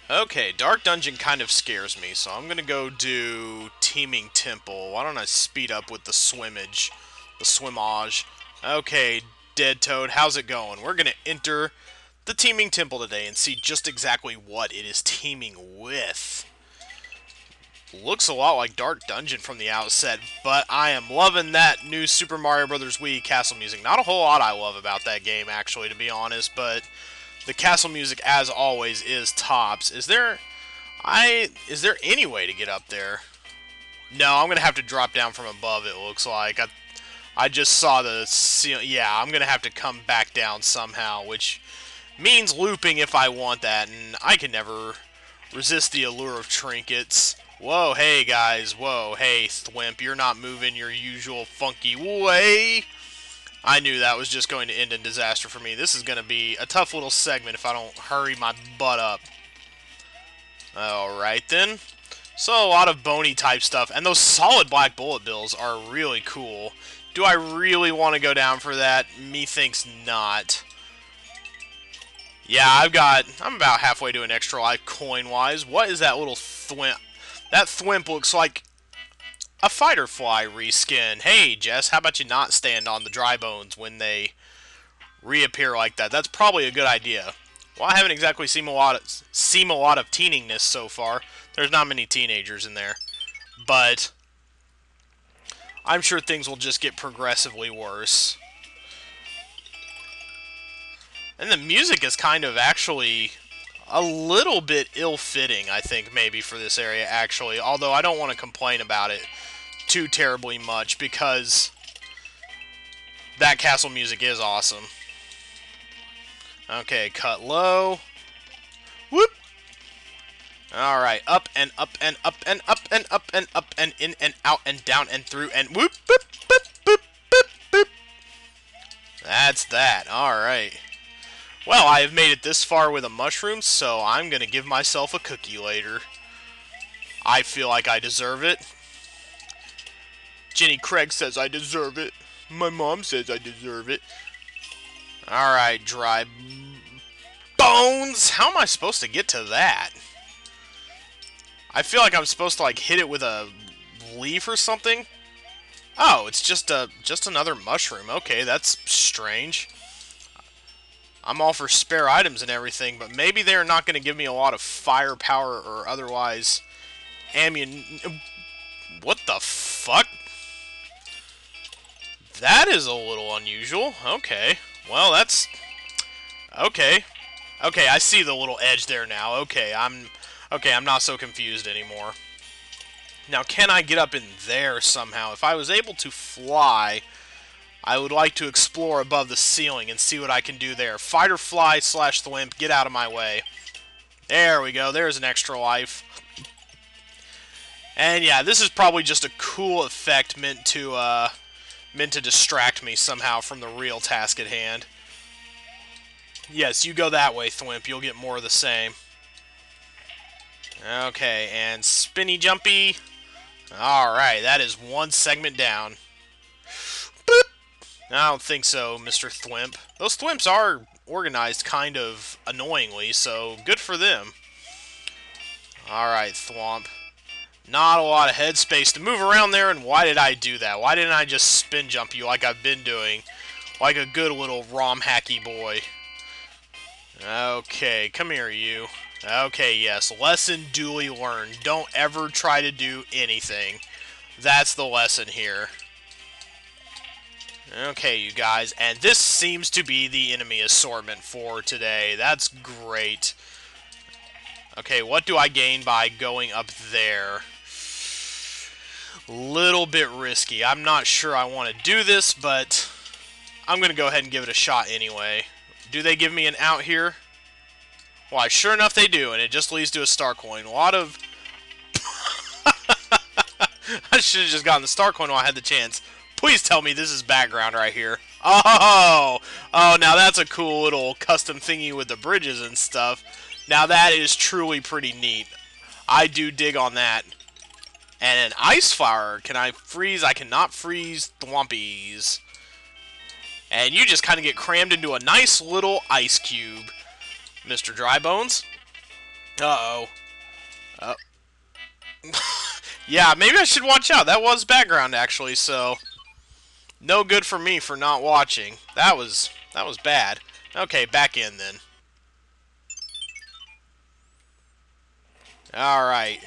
Okay, Dark Dungeon kind of scares me, so I'm gonna go do Teeming Temple. Why don't I speed up with the swimmage? The swimmage. Okay, Dead Toad, how's it going? We're gonna enter the Teeming Temple today and see just exactly what it is teeming with. Looks a lot like Dark Dungeon from the outset, but I am loving that new Super Mario Bros. Wii castle music. Not a whole lot I love about that game, actually, to be honest, but the castle music, as always, is tops. Is there any way to get up there? No, I'm gonna have to drop down from above. It looks like I just saw the ceiling. Yeah, I'm gonna have to come back down somehow, which means looping if I want that, and I can never resist the allure of trinkets. Whoa, hey guys, whoa, hey Thwimp, you're not moving your usual funky way. I knew that was just going to end in disaster for me. This is going to be a tough little segment if I don't hurry my butt up. Alright then. So a lot of bony type stuff, and those solid black bullet bills are really cool. Do I really want to go down for that? Methinks not. Yeah, I'm about halfway to an extra life coin-wise. What is that little thwimp? That thwimp looks like a fighter fly reskin. Hey, Jess, how about you not stand on the dry bones when they reappear like that? That's probably a good idea. Well, I haven't exactly seen a lot of teeningness so far. There's not many teenagers in there, but I'm sure things will just get progressively worse. And the music is kind of actually a little bit ill-fitting, I think, maybe for this area, actually. Although I don't want to complain about it too terribly much because that castle music is awesome. Okay, cut low. Whoop! Alright, up and up and up and up and up and up and in and out and down and through and whoop, boop, boop, boop, boop, boop. That's that. Alright. Well, I have made it this far with a mushroom, so I'm going to give myself a cookie later. I feel like I deserve it. Jenny Craig says I deserve it. My mom says I deserve it. Alright, dry bones! How am I supposed to get to that? I feel like I'm supposed to, like, hit it with a leaf or something. Oh, it's just another mushroom. Okay, that's strange. I'm all for spare items and everything, but maybe they're not going to give me a lot of firepower or otherwise ammunition. What the fuck? That is a little unusual. Okay. Well, that's... Okay. Okay, I see the little edge there now. Okay, I'm not so confused anymore. Now, can I get up in there somehow? If I was able to fly, I would like to explore above the ceiling and see what I can do there. Fighter fly slash thwimp, get out of my way. There we go. There's an extra life. And yeah, this is probably just a cool effect meant to distract me somehow from the real task at hand. Yes, you go that way, Thwimp. You'll get more of the same. Okay, and spinny jumpy. Alright, that is one segment down. Boop. I don't think so, Mr. Thwimp. Those Thwimps are organized kind of annoyingly, so good for them. Alright, Thwomp. Not a lot of headspace to move around there, and why did I do that? Why didn't I just spin jump you like I've been doing? Like a good little ROM hacky boy. Okay, come here, you. Okay, yes, lesson duly learned. Don't ever try to do anything. That's the lesson here. Okay, you guys, and this seems to be the enemy assortment for today. That's great. Okay, what do I gain by going up there? Little bit risky. I'm not sure I want to do this, but I'm going to go ahead and give it a shot anyway. Do they give me an out here? Why, sure enough they do, and it just leads to a star coin. A lot of... I should have just gotten the star coin while I had the chance. Please tell me this is background right here. Oh! Oh, now that's a cool little custom thingy with the bridges and stuff. Now that is truly pretty neat. I do dig on that. And an ice flower. Can I freeze? I cannot freeze Thwompies. And you just kind of get crammed into a nice little ice cube, Mr. Drybones. Uh-oh. Uh, yeah, maybe I should watch out. That was background, actually, so... No good for me for not watching. That was bad. Okay, back in, then. Alright.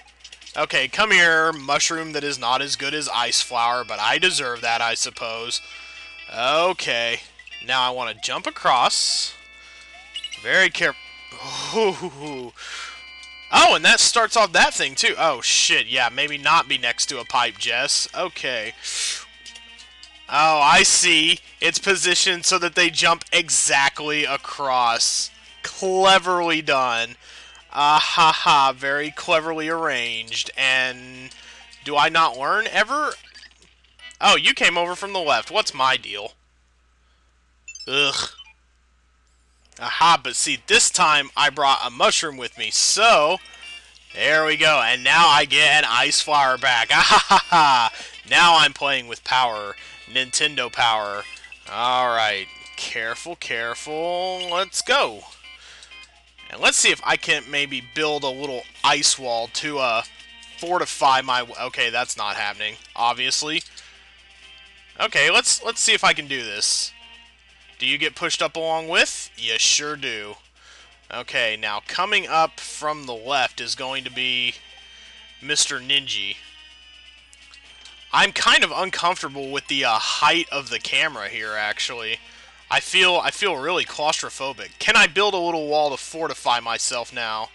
Okay, come here, mushroom that is not as good as ice flower, but I deserve that, I suppose. Okay. Now I want to jump across. Very careful. Oh, and that starts off that thing, too. Oh, shit, yeah, maybe not be next to a pipe, Jess. Okay. Oh, I see. It's positioned so that they jump exactly across. Cleverly done. Ah ha ha, very cleverly arranged. And do I not learn ever? Oh, you came over from the left. What's my deal? Ugh. Aha, but see, this time I brought a mushroom with me, so... There we go, and now I get an ice flower back. Ah ha ha ha! Now I'm playing with power. Nintendo power. Alright, careful, careful. Let's go. And let's see if I can maybe build a little ice wall to fortify my... Okay, that's not happening, obviously. Okay, let's see if I can do this. Do you get pushed up along with? You sure do. Okay, now coming up from the left is going to be Mr. Ninja. I'm kind of uncomfortable with the height of the camera here, actually. I feel really claustrophobic. Can I build a little wall to fortify myself now?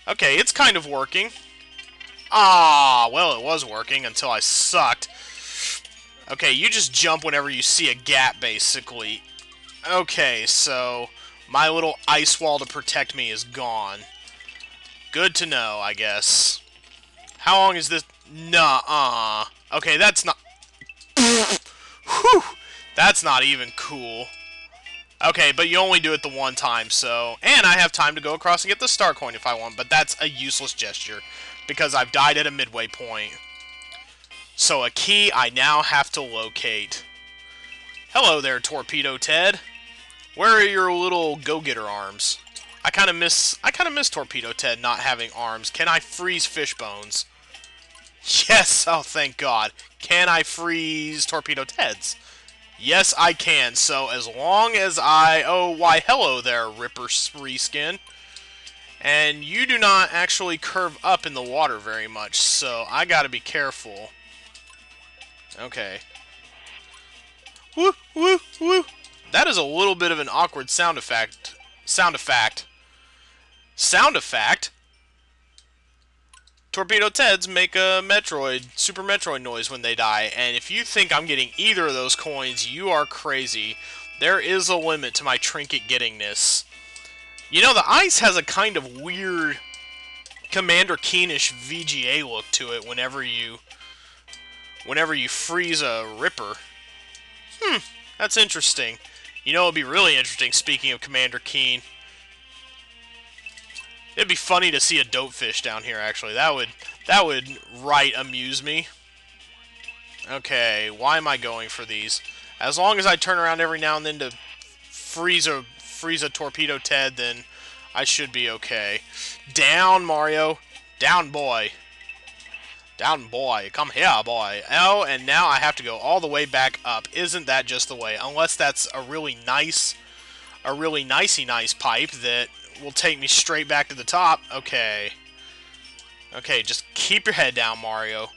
Okay, it's kind of working. Ah, well, it was working until I sucked. Okay, you just jump whenever you see a gap, basically. Okay, so my little ice wall to protect me is gone. Good to know, I guess. How long is this? Nuh-uh. Okay, that's not... Whew! That's not even cool. Okay, but you only do it the one time, so... And I have time to go across and get the star coin if I want, but that's a useless gesture, because I've died at a midway point. So a key I now have to locate. Hello there, Torpedo Ted. Where are your little go-getter arms? I kind of miss Torpedo Ted not having arms. Can I freeze fish bones? Yes, oh thank God. Can I freeze Torpedo Teds? Yes, I can. So as long as I... Oh, why, hello there, Ripper Reskin. And you do not actually curve up in the water very much, so I gotta be careful. Okay. Woo, woo, woo. That is a little bit of an awkward sound effect. Sound effect. Sound effect? Torpedo Teds make a Super Metroid noise when they die, and if you think I'm getting either of those coins, you are crazy. There is a limit to my trinket gettingness. You know, the ice has a kind of weird Commander Keenish VGA look to it whenever you freeze a Ripper. That's interesting. You know, it'd be really interesting, speaking of Commander Keen. It'd be funny to see a dopefish down here, actually. That would right amuse me. Okay, why am I going for these? As long as I turn around every now and then to freeze a Torpedo Ted, then I should be okay. Down, Mario. Down, boy. Down, boy. Come here, boy. Oh, and now I have to go all the way back up. Isn't that just the way? Unless that's a really nice pipe that will take me straight back to the top. Okay. Okay, just keep your head down, Mario.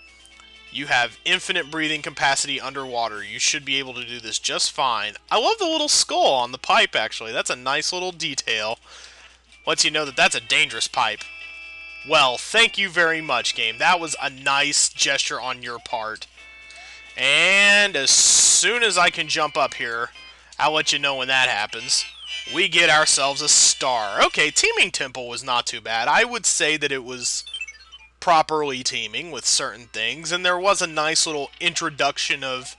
You have infinite breathing capacity underwater. You should be able to do this just fine. I love the little skull on the pipe, actually. That's a nice little detail. Lets you know that that's a dangerous pipe. Well, thank you very much, game. That was a nice gesture on your part. And as soon as I can jump up here, I'll let you know when that happens. We get ourselves a star. Okay, Teaming Temple was not too bad. I would say that it was properly teaming with certain things, and there was a nice little introduction of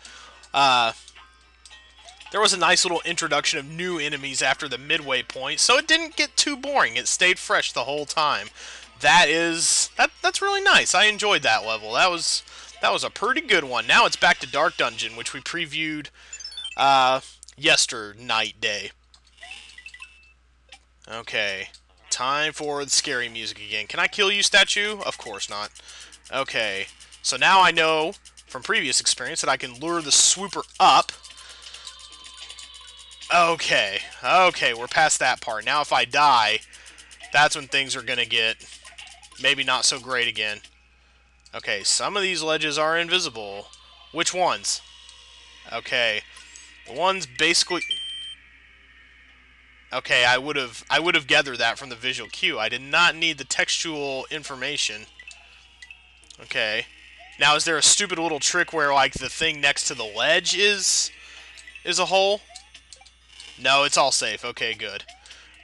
new enemies after the midway point, so it didn't get too boring. It stayed fresh the whole time. That's really nice. I enjoyed that level. That was a pretty good one. Now it's back to Dark Dungeon, which we previewed yesterday. Okay. time for the scary music again. Can I kill you, statue? Of course not. Okay, so now I know from previous experience that I can lure the swooper up. Okay, we're past that part. Now if I die, that's when things are gonna get maybe not so great again. Okay, some of these ledges are invisible. Which ones? Okay, the ones basically... Okay, I would have gathered that from the visual cue. I did not need the textual information. Okay. Now, is there a stupid little trick where, like, the thing next to the ledge is a hole? No, it's all safe. Okay, good.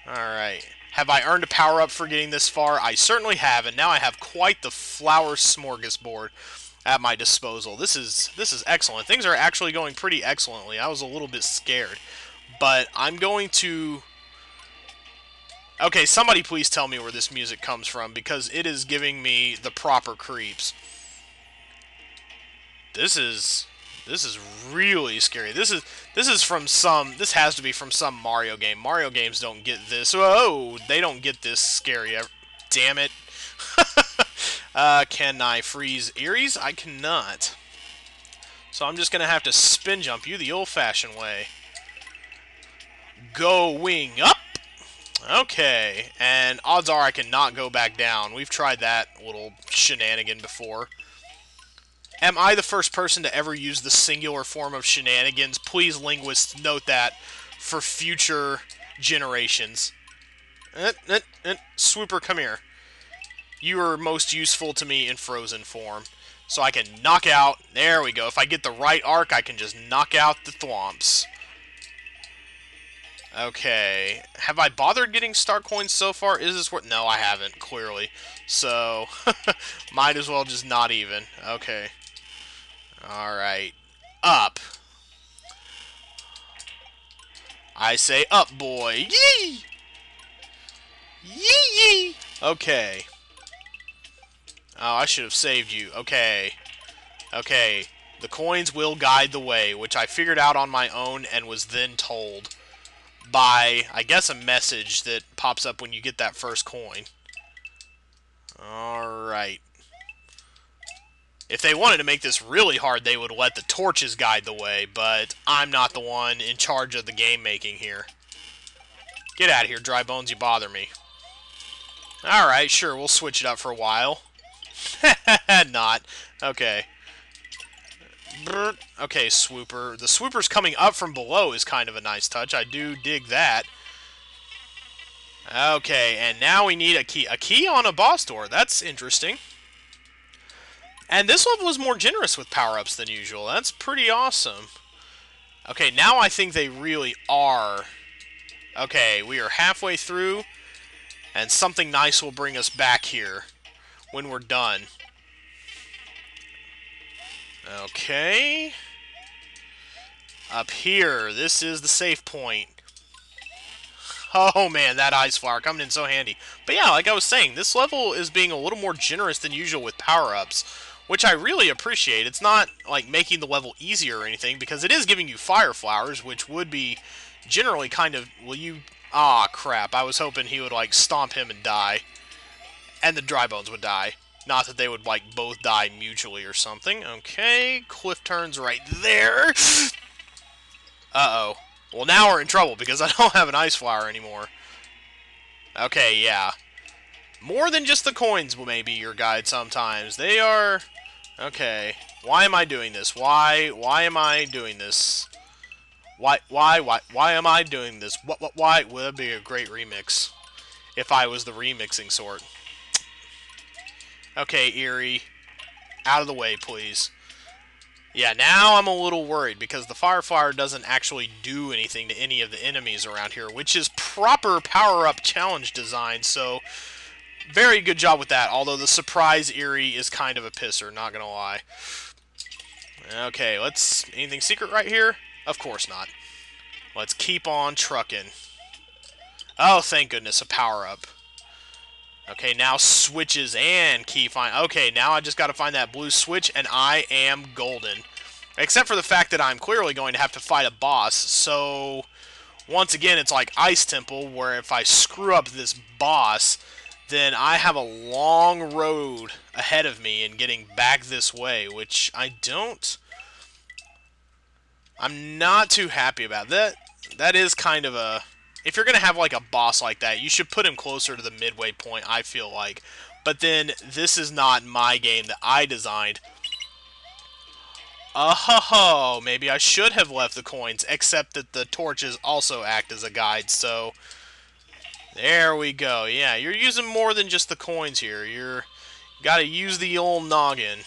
Alright. Have I earned a power-up for getting this far? I certainly have, and now I have quite the flower smorgasbord at my disposal. This is excellent. Things are actually going pretty excellently. I was a little bit scared. But I'm going to... Okay, somebody please tell me where this music comes from, because it is giving me the proper creeps. This is really scary. This is from some... This has to be from some Mario game. Mario games don't get this. Oh, they don't get this scary. Damn it. Can I freeze Eries? I cannot. So I'm just going to have to spin jump you the old-fashioned way. Going up. Okay, and odds are I cannot go back down. We've tried that little shenanigan before. Am I the first person to ever use the singular form of shenanigans? Please, linguists, note that for future generations. Swooper, come here. You are most useful to me in frozen form. So I can knock out... There we go. If I get the right arc, I can just knock out the thwomps. Okay. Have I bothered getting star coins so far? Is this worth... No, I haven't, clearly. So, might as well just not even. Okay. Alright. Up. I say up, boy. Yee! Yee yee! Okay. Oh, I should have saved you. Okay. Okay. The coins will guide the way, which I figured out on my own and was then told by, I guess, a message that pops up when you get that first coin. Alright. If they wanted to make this really hard, they would let the torches guide the way, but I'm not the one in charge of the game making here. Get out of here, dry bones, you bother me. Alright, sure, we'll switch it up for a while. Not. Okay. Okay, swooper. The swooper's coming up from below is kind of a nice touch. I do dig that. Okay, and now we need a key. A key on a boss door. That's interesting. And this level is more generous with power-ups than usual. That's pretty awesome. Okay, now I think they really are. Okay, we are halfway through, and something nice will bring us back here when we're done. Okay. Up here, this is the safe point. Oh man, that ice flower coming in so handy. But yeah, like I was saying, this level is being a little more generous than usual with power-ups, which I really appreciate. It's not like making the level easier or anything, because it is giving you fire flowers, which would be generally kind of... Will you... Ah, crap. I was hoping he would, like, stomp him and die. And the dry bones would die. Not that they would, like, both die mutually or something. Okay, cliff turns right there. Uh-oh. Well, now we're in trouble, because I don't have an ice flower anymore. Okay, yeah. More than just the coins may be your guide sometimes. They are... Okay. Why am I doing this? Why am I doing this? Why am I doing this? Why? Well, that'd be a great remix. If I was the remixing sort. Okay, Eerie. Out of the way, please. Yeah, now I'm a little worried, because the Fire Flower doesn't actually do anything to any of the enemies around here, which is proper power-up challenge design, so... Very good job with that, although the surprise Eerie is kind of a pisser, not gonna lie. Okay, let's... Anything secret right here? Of course not. Let's keep on trucking. Oh, thank goodness, a power-up. Okay, now switches and key find. Okay, now I just gotta find that blue switch, and I am golden. Except for the fact that I'm clearly going to have to fight a boss, so... once again, it's like Ice Temple, where if I screw up this boss, then I have a long road ahead of me in getting back this way, which I'm not too happy about. That is kind of a... If you're going to have like a boss like that, you should put him closer to the midway point, I feel like. But then, this is not my game that I designed. Oh, maybe I should have left the coins, except that the torches also act as a guide, so... There we go. Yeah, you're using more than just the coins here. You're gotta use the old noggin.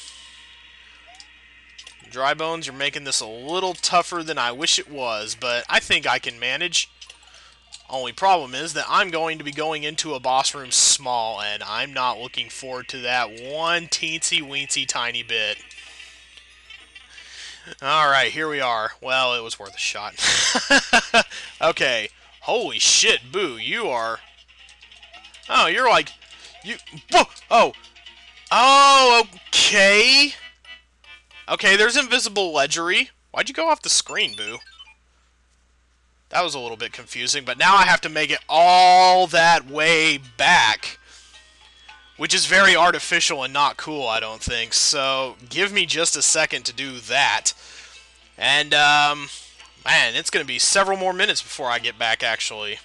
Dry Bones, you're making this a little tougher than I wish it was, but I think I can manage. Only problem is that I'm going to be going into a boss room small, and I'm not looking forward to that one teensy-weensy tiny bit. Alright, here we are. Well, it was worth a shot. Okay. Holy shit, Boo, you are... Oh, you're like... You... Oh! Oh, okay! Okay, there's invisible ledgery. Why'd you go off the screen, Boo? That was a little bit confusing, but now I have to make it all that way back. Which is very artificial and not cool, I don't think. So, give me just a second to do that. And, man, it's going to be several more minutes before I get back, actually.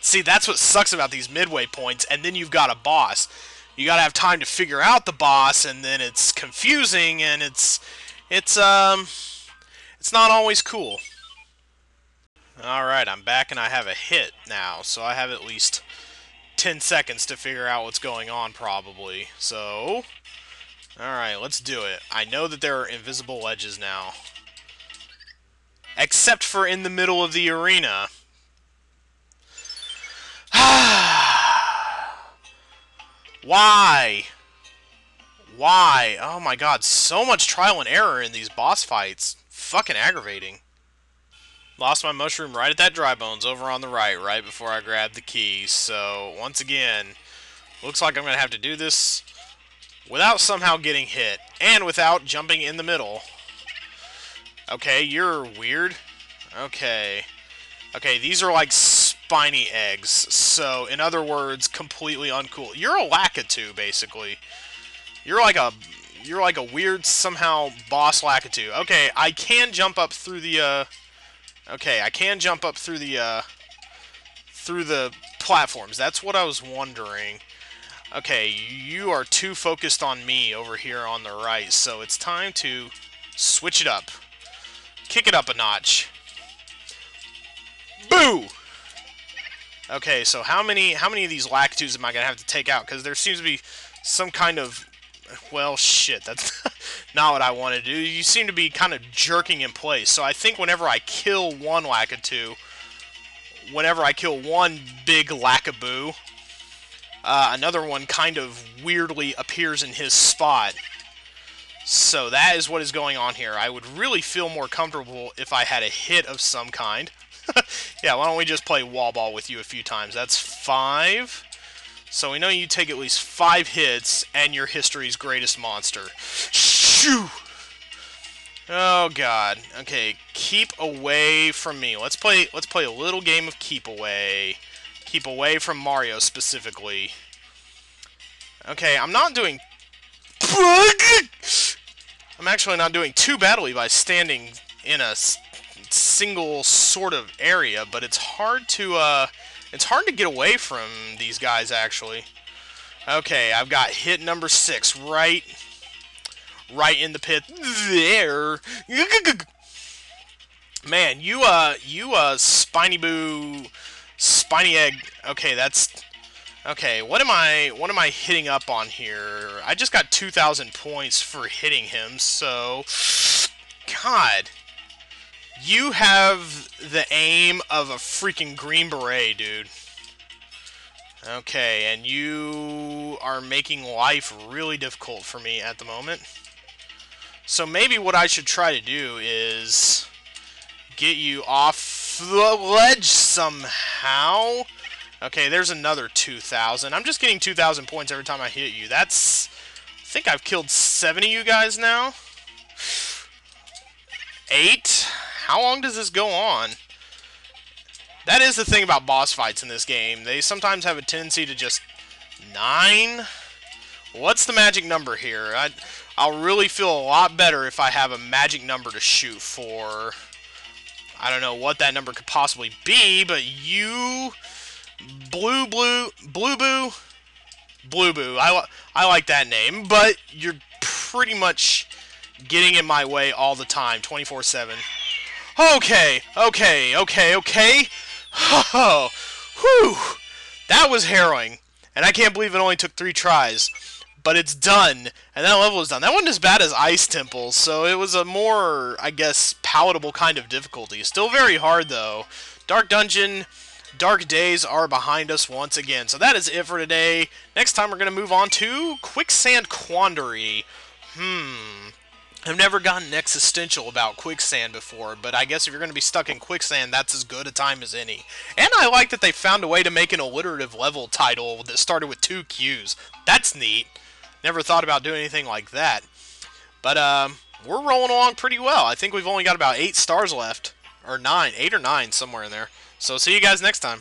See, that's what sucks about these midway points, and then you've got a boss. You gotta have time to figure out the boss, and then it's confusing, and it's not always cool. Alright, I'm back, and I have a hit now, so I have at least 10 seconds to figure out what's going on, probably. So, alright, let's do it. I know that there are invisible ledges now. Except for in the middle of the arena. Why? Why? Oh my god, so much trial and error in these boss fights. Fucking aggravating. Lost my mushroom right at that Dry Bones over on the right before I grabbed the keys. So, once again, looks like I'm going to have to do this without somehow getting hit, and without jumping in the middle. Okay, you're weird. Okay. Okay, these are like spiny eggs, so in other words, completely uncool. You're a Lakitu, basically. You're like a weird, somehow, boss Lakitu. Okay, I can jump up through the, okay, I can jump up through the platforms. That's what I was wondering. Okay, you are too focused on me over here on the right, so it's time to switch it up. Kick it up a notch. Boo! Okay, so how many of these Lakitus am I going to have to take out? Because there seems to be some kind of... Well, shit, that's not what I want to do. You seem to be kind of jerking in place. So I think whenever I kill one Lakitu, whenever I kill one big Lakaboo, another one kind of weirdly appears in his spot. So that is what is going on here. I would really feel more comfortable if I had a hit of some kind. Yeah, why don't we just play wall ball with you a few times? That's 5. So we know you take at least 5 hits, and you're history's greatest monster. Shoo! Oh god. Okay, keep away from me. Let's play a little game of keep away. Keep away from Mario specifically. Okay, I'm actually not doing too badly by standing in a single sort of area, but it's hard to get away from these guys, actually. Okay, I've got hit number 6 right in the pit there. Man, you spiny boo, spiny egg. Okay, that's okay. What am I hitting up on here? I just got 2,000 points for hitting him. So, God. You have the aim of a freaking Green Beret, dude. Okay, and you are making life really difficult for me at the moment. So maybe what I should try to do is get you off the ledge somehow. Okay, there's another 2,000. I'm just getting 2,000 points every time I hit you. That's... I think I've killed 7 of you guys now. 8? How long does this go on? That is the thing about boss fights in this game. They sometimes have a tendency to just... 9? What's the magic number here? I'll really feel a lot better if I have a magic number to shoot for. I don't know what that number could possibly be, but you... Blue Boo. I like that name, but you're pretty much getting in my way all the time, 24/7. Okay. Oh, whew. That was harrowing. And I can't believe it only took 3 tries. But it's done. And that level is done. That wasn't as bad as Ice Temple, so it was a more, I guess, palatable kind of difficulty. Still very hard, though. Dark Dungeon, Dark Days are behind us once again. So that is it for today. Next time we're going to move on to Quicksand Quandary. I've never gotten existential about quicksand before, but I guess if you're going to be stuck in quicksand, that's as good a time as any. And I like that they found a way to make an alliterative level title that started with 2 Qs. That's neat. Never thought about doing anything like that. But, we're rolling along pretty well. I think we've only got about 8 stars left. Or 9. 8 or 9, somewhere in there. So see you guys next time.